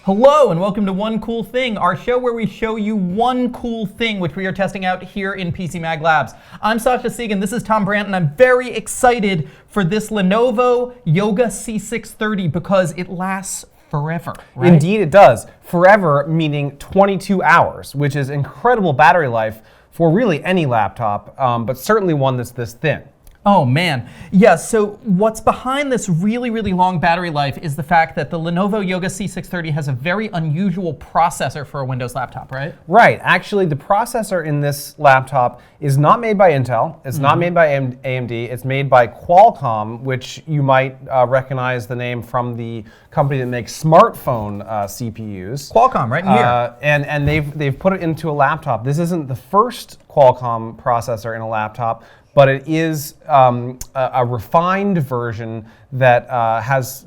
Hello and welcome to One Cool Thing, our show where we show you one cool thing which we are testing out here in PC Mag Labs. I'm Sasha Segan, this is Tom Brandt, and I'm very excited for this Lenovo Yoga C630 because it lasts forever, right? Indeed it does. Forever meaning 22 hours, which is incredible battery life for really any laptop, but certainly one that's this thin. Oh man, yeah, so what's behind this really, really long battery life is the fact that the Lenovo Yoga C630 has a very unusual processor for a Windows laptop, right? Right, actually the processor in this laptop is not made by Intel, it's not made by AMD, it's made by Qualcomm, which you might recognize the name from the company that makes smartphone CPUs. Qualcomm, right in here. And they've put it into a laptop. This isn't the first Qualcomm processor in a laptop, but it is a refined version that has,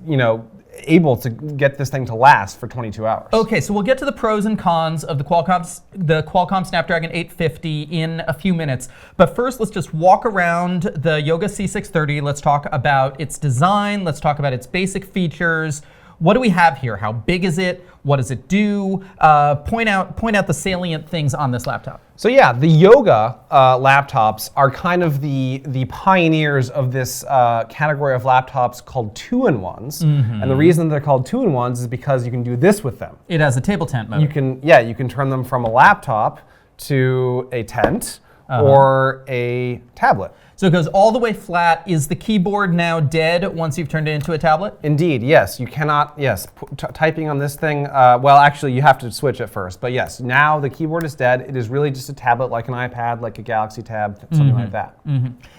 able to get this thing to last for 22 hours. Okay, so we'll get to the pros and cons of the Qualcomm Snapdragon 850 in a few minutes. But first, let's just walk around the Yoga C630. Let's talk about its design. Let's talk about its basic features. What do we have here? How big is it? What does it do? Point out the salient things on this laptop. So yeah, the Yoga laptops are kind of the pioneers of this category of laptops called two-in-ones. And the reason they're called two-in-ones is because you can do this with them. It has a table tent mode. You can turn them from a laptop to a tent or a tablet. So it goes all the way flat. Is the keyboard now dead once you've turned it into a tablet? Indeed, yes. You cannot, typing on this thing, well, actually, you have to switch it first. But yes, now the keyboard is dead. It is really just a tablet, like an iPad, like a Galaxy Tab, something like that.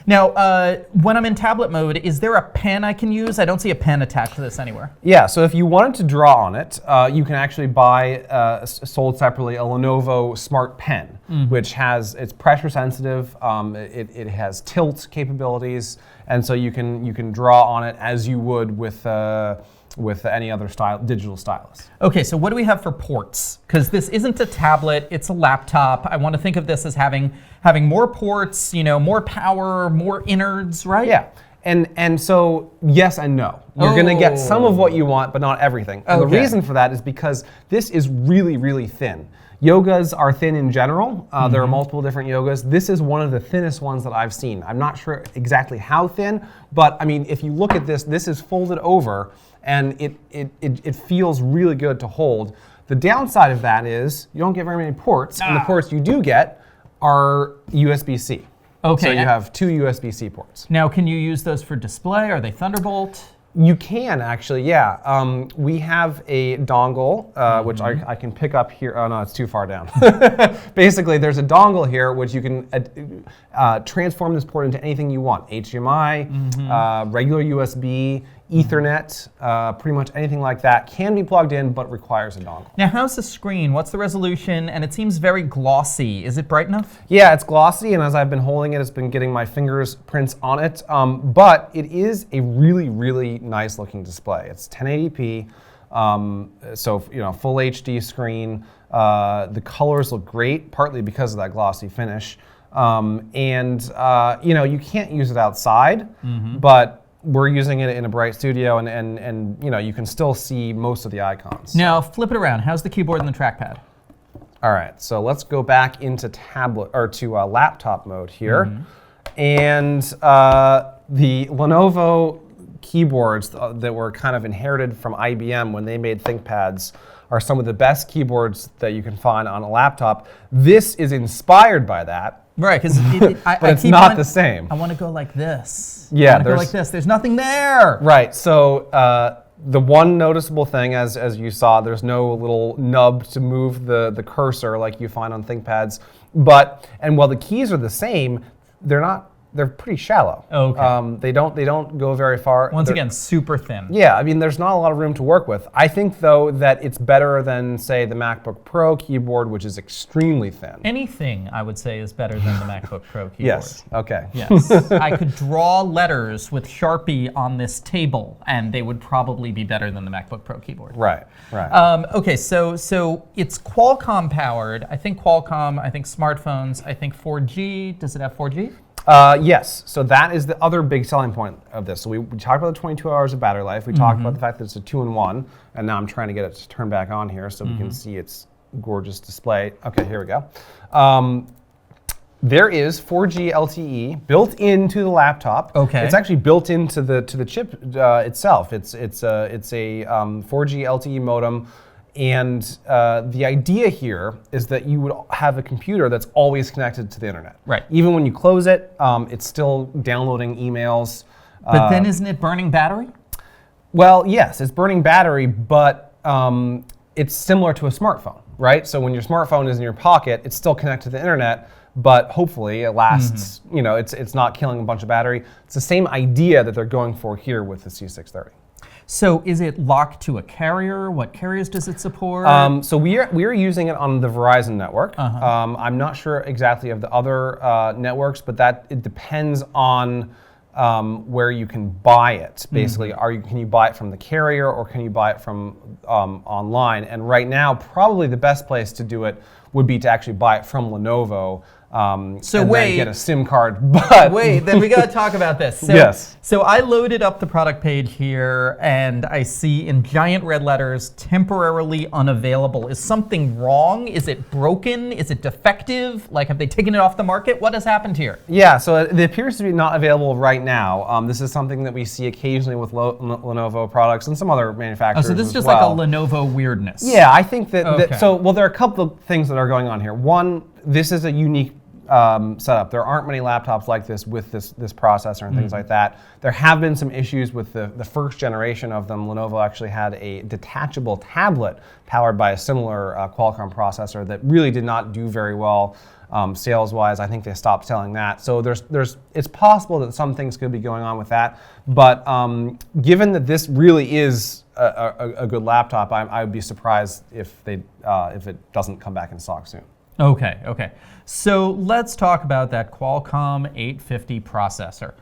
Now, when I'm in tablet mode, is there a pen I can use? I don't see a pen attached to this anywhere. Yeah, so if you wanted to draw on it, you can actually buy, sold separately, a Lenovo Smart Pen, which it's pressure sensitive, it has tilt capabilities, and so you can draw on it as you would with any other digital stylus. Okay, so what do we have for ports? Because this isn't a tablet, it's a laptop. I want to think of this as having more ports, more power, more innards, right? Yeah. And so, yes and no. You're going to get some of what you want, but not everything. And the reason for that is because this is really, really thin. Yogas are thin in general. There are multiple different yogas. This is one of the thinnest ones that I've seen. I'm not sure exactly how thin, but I mean, if you look at this, this is folded over, and it feels really good to hold. The downside of that is you don't get very many ports, and the ports you do get are USB-C. Okay. So you have two USB-C ports. Now, can you use those for display? Are they Thunderbolt? You can actually, yeah. We have a dongle, which I can pick up here. Oh no, it's too far down. Basically, there's a dongle here which you can transform this port into anything you want. HDMI, regular USB, Ethernet, pretty much anything like that can be plugged in, but requires a dongle. Now, how's the screen? What's the resolution? And it seems very glossy. Is it bright enough? Yeah, it's glossy, and as I've been holding it, it's been getting my fingerprints on it. But it is a really, really nice looking display. It's 1080p, so full HD screen. The colors look great, partly because of that glossy finish. You can't use it outside, but we're using it in a bright studio, and you can still see most of the icons. Now flip it around. How's the keyboard and the trackpad? All right, so let's go back into laptop mode here, and the Lenovo keyboards that were kind of inherited from IBM when they made ThinkPads are some of the best keyboards that you can find on a laptop. This is inspired by that. Right, because it's not the same. I want to go like this. Yeah, I want to go like this. There's nothing there. Right. So the one noticeable thing, as you saw, there's no little nub to move the cursor like you find on ThinkPads. And while the keys are the same, they're pretty shallow. Okay. They don't go very far. Once again, super thin. Yeah, I mean, there's not a lot of room to work with. I think, though, that it's better than, say, the MacBook Pro keyboard, which is extremely thin. Anything, I would say, is better than the MacBook Pro keyboard. Yes, okay. Yes. I could draw letters with Sharpie on this table, and they would probably be better than the MacBook Pro keyboard. Right, right. Okay, so it's Qualcomm powered. I think Qualcomm, I think smartphones, I think 4G. Does it have 4G? Yes, so that is the other big selling point of this. So we talked about the 22 hours of battery life. We talked about the fact that it's a 2-in-1, and now I'm trying to get it to turn back on here so we can see its gorgeous display. Okay, here we go. There is 4G LTE built into the laptop. Okay. It's actually built into the chip itself. It's a 4G LTE modem. And the idea here is that you would have a computer that's always connected to the internet. Right. Even when you close it, it's still downloading emails. But then isn't it burning battery? Well, yes, it's burning battery, but it's similar to a smartphone, right? So when your smartphone is in your pocket, it's still connected to the internet, but hopefully it lasts, you know, it's not killing a bunch of battery. It's the same idea that they're going for here with the C630. So is it locked to a carrier? What carriers does it support? So we are using it on the Verizon network. I'm not sure exactly of the other networks, but it depends on where you can buy it. Basically, can you buy it from the carrier or can you buy it from online? And right now, probably the best place to do it would be to actually buy it from Lenovo. So and wait, then get a SIM card. But wait, then we got to talk about this. So, yes. So I loaded up the product page here, and I see in giant red letters, temporarily unavailable. Is something wrong? Is it broken? Is it defective? Like, have they taken it off the market? What has happened here? Yeah, so it appears to be not available right now. This is something that we see occasionally with Lenovo products and some other manufacturers. Oh, so this is as just well. like a Lenovo weirdness. Yeah, I think that, Okay. well, there are a couple of things that are going on here. One, this is a unique setup. There aren't many laptops like this with this processor and things like that. There have been some issues with the first generation of them. Lenovo actually had a detachable tablet powered by a similar Qualcomm processor that really did not do very well sales-wise. I think they stopped selling that. So it's possible that some things could be going on with that. But given that this really is a good laptop, I would be surprised if it doesn't come back in stock soon. Okay. So let's talk about that Qualcomm 850 processor.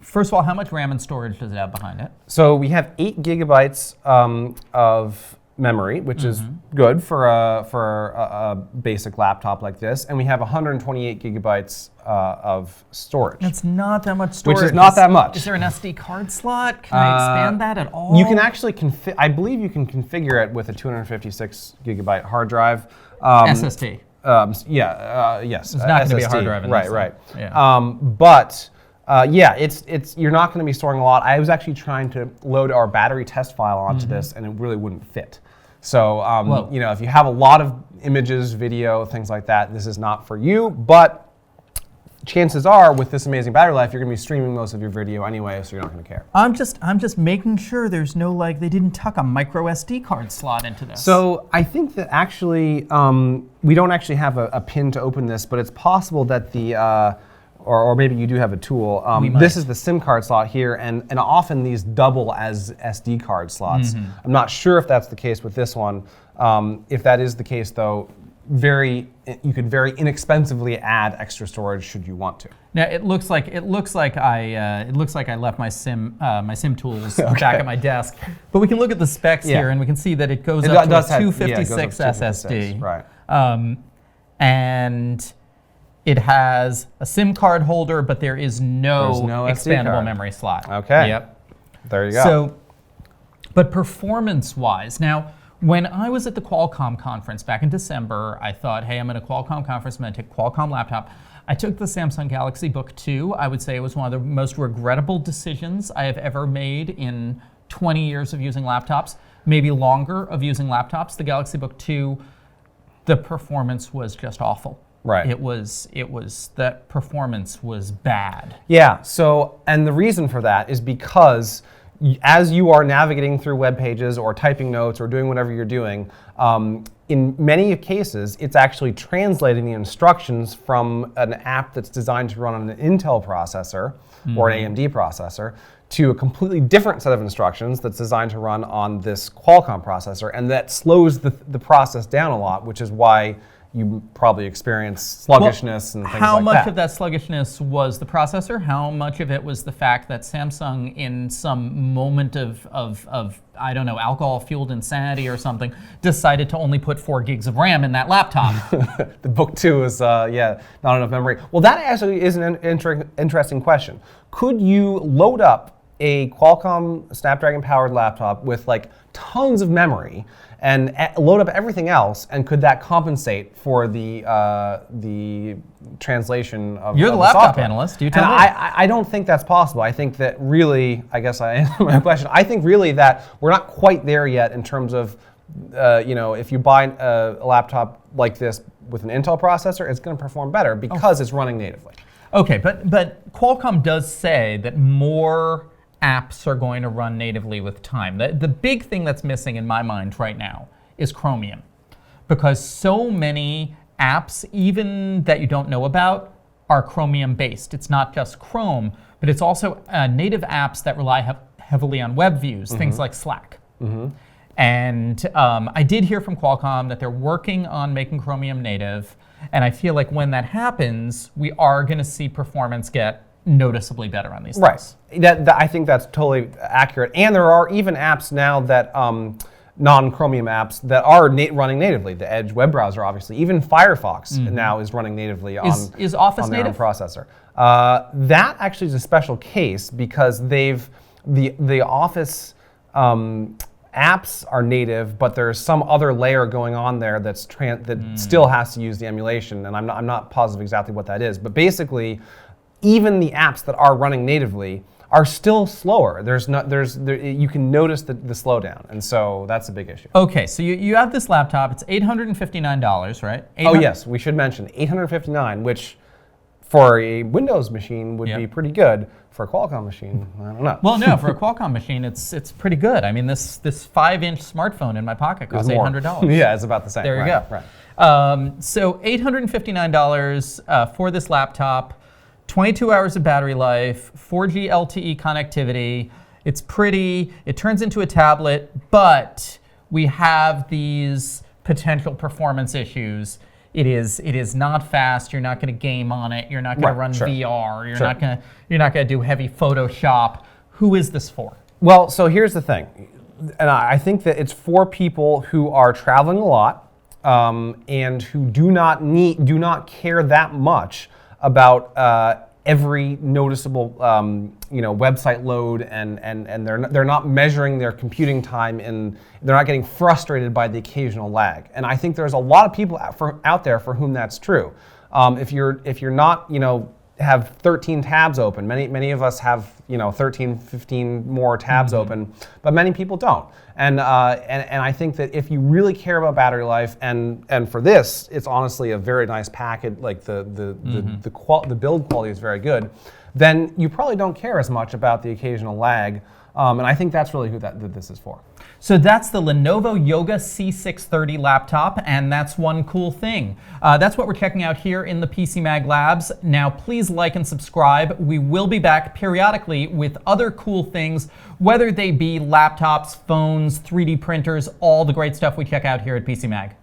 First of all, how much RAM and storage does it have behind it? So we have 8 gigabytes of memory, which is good for a basic laptop like this, and we have 128 gigabytes of storage. It's not that much storage. Which is not that much. Is there an SD card slot? Can I expand that at all? You can actually I believe you can configure it with a 256 gigabyte hard drive. SSD. Yes. It's not going to be a SSD. hard drive in this. Right. Yeah. It's you're not going to be storing a lot. I was actually trying to load our battery test file onto this, and it really wouldn't fit. So you know, if you have a lot of images, video, things like that, this is not for you. But chances are, with this amazing battery life, you're going to be streaming most of your video anyway, so you're not going to care. I'm just making sure there's no, like, they didn't tuck a micro SD card slot into this. So I think that actually we don't actually have a pin to open this, but it's possible that or maybe you do have a tool. This is the SIM card slot here, and often these double as SD card slots. I'm not sure if that's the case with this one. If that is the case, though, you could very inexpensively add extra storage should you want to. Now it looks like I left my SIM tools back at my desk, but we can look at the specs here, and we can see that it goes up to a 256 SSD, right? And it has a SIM card holder, but there is no expandable memory slot. Okay. Yep. There you go. So, but performance-wise, now, when I was at the Qualcomm conference back in December, I thought, hey, I'm at a Qualcomm conference, I'm going to take a Qualcomm laptop. I took the Samsung Galaxy Book 2. I would say it was one of the most regrettable decisions I have ever made in 20 years of using laptops, maybe longer of using laptops. The Galaxy Book 2, the performance was just awful. Right. It was that performance was bad. Yeah, so, and the reason for that is because as you are navigating through web pages or typing notes or doing whatever you're doing, in many cases, it's actually translating the instructions from an app that's designed to run on an Intel processor or an AMD processor to a completely different set of instructions that's designed to run on this Qualcomm processor, and that slows the process down a lot, which is why you probably experience sluggishness and things like that. How much of that sluggishness was the processor? How much of it was the fact that Samsung, in some moment of I don't know, alcohol-fueled insanity or something, decided to only put 4 gigs of RAM in that laptop? The Book 2 is, not enough memory. Well, that actually is an interesting question. Could you load up a Qualcomm Snapdragon-powered laptop with like tons of memory and load up everything else, and could that compensate for the translation of You're the laptop analyst. You tell me. I don't think that's possible. I think that really, I guess I answered my question. I think really that we're not quite there yet in terms of, if you buy a laptop like this with an Intel processor, it's going to perform better because it's running natively. Okay, but Qualcomm does say that more apps are going to run natively with time. The big thing that's missing in my mind right now is Chromium, because so many apps, even that you don't know about, are Chromium based. It's not just Chrome, but it's also native apps that rely heavily on web views, things like Slack. And I did hear from Qualcomm that they're working on making Chromium native, and I feel like when that happens, we are going to see performance get noticeably better on these things. Right. I think that's totally accurate. And there are even apps now that, non-Chromium apps, that are running natively. The Edge web browser, obviously. Even Firefox now is running natively on, is Office on their own native? processor. That actually is a special case because the Office apps are native, but there's some other layer going on there that still has to use the emulation, and I'm not positive exactly what that is. But basically, even the apps that are running natively are still slower. You can notice the slowdown, and so that's a big issue. Okay, so you have this laptop. It's $859, right? Oh yes, we should mention $859, which for a Windows machine would be pretty good. For a Qualcomm machine, I don't know. Well, no, for a Qualcomm machine, it's pretty good. I mean, this 5-inch smartphone in my pocket costs $800. Yeah, it's about the same. There you go. Right. So $859 for this laptop, 22 hours of battery life, 4G LTE connectivity. It's pretty. It turns into a tablet, but we have these potential performance issues. It is not fast. You're not going to game on it. You're not going to run VR. You're not going to do heavy Photoshop. Who is this for? Well, so here's the thing, and I think that it's for people who are traveling a lot and who do not care that much about every noticeable website load, and they're not measuring their computing time, and they're not getting frustrated by the occasional lag. And I think there's a lot of people out there for whom that's true. If you're not have 13 tabs open, many of us have 13, 15 more tabs open, but many people don't. And I think that if you really care about battery life, and for this, it's honestly a very nice package. Like the build quality is very good. Then you probably don't care as much about the occasional lag. And I think that's really who that this is for. So that's the Lenovo Yoga C630 laptop, and that's one cool thing. That's what we're checking out here in the PC Mag Labs. Now, please like and subscribe. We will be back periodically with other cool things, whether they be laptops, phones, 3D printers, all the great stuff we check out here at PC Mag.